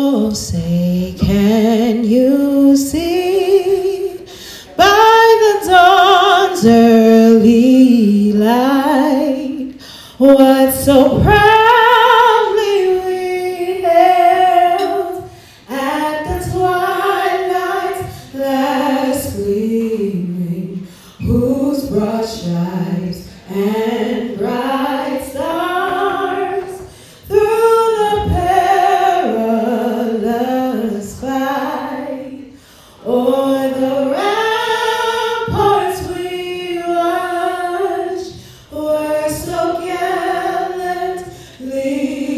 Oh, say, can you see by the dawn's early light what so proudly we hailed at the twilight's last gleaming, whose broad stripes and bright stars through the perilous fight o'er the ramparts we watched were so gallantly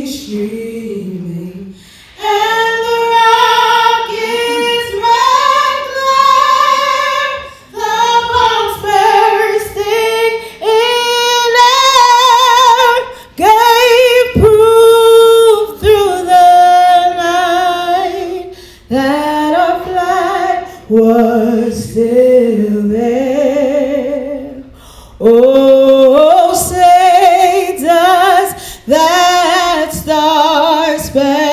streaming, and the rocket's red glare, the bombs bursting in air, gave proof through the night that our flag was still there. Oh, say, does that star-spangled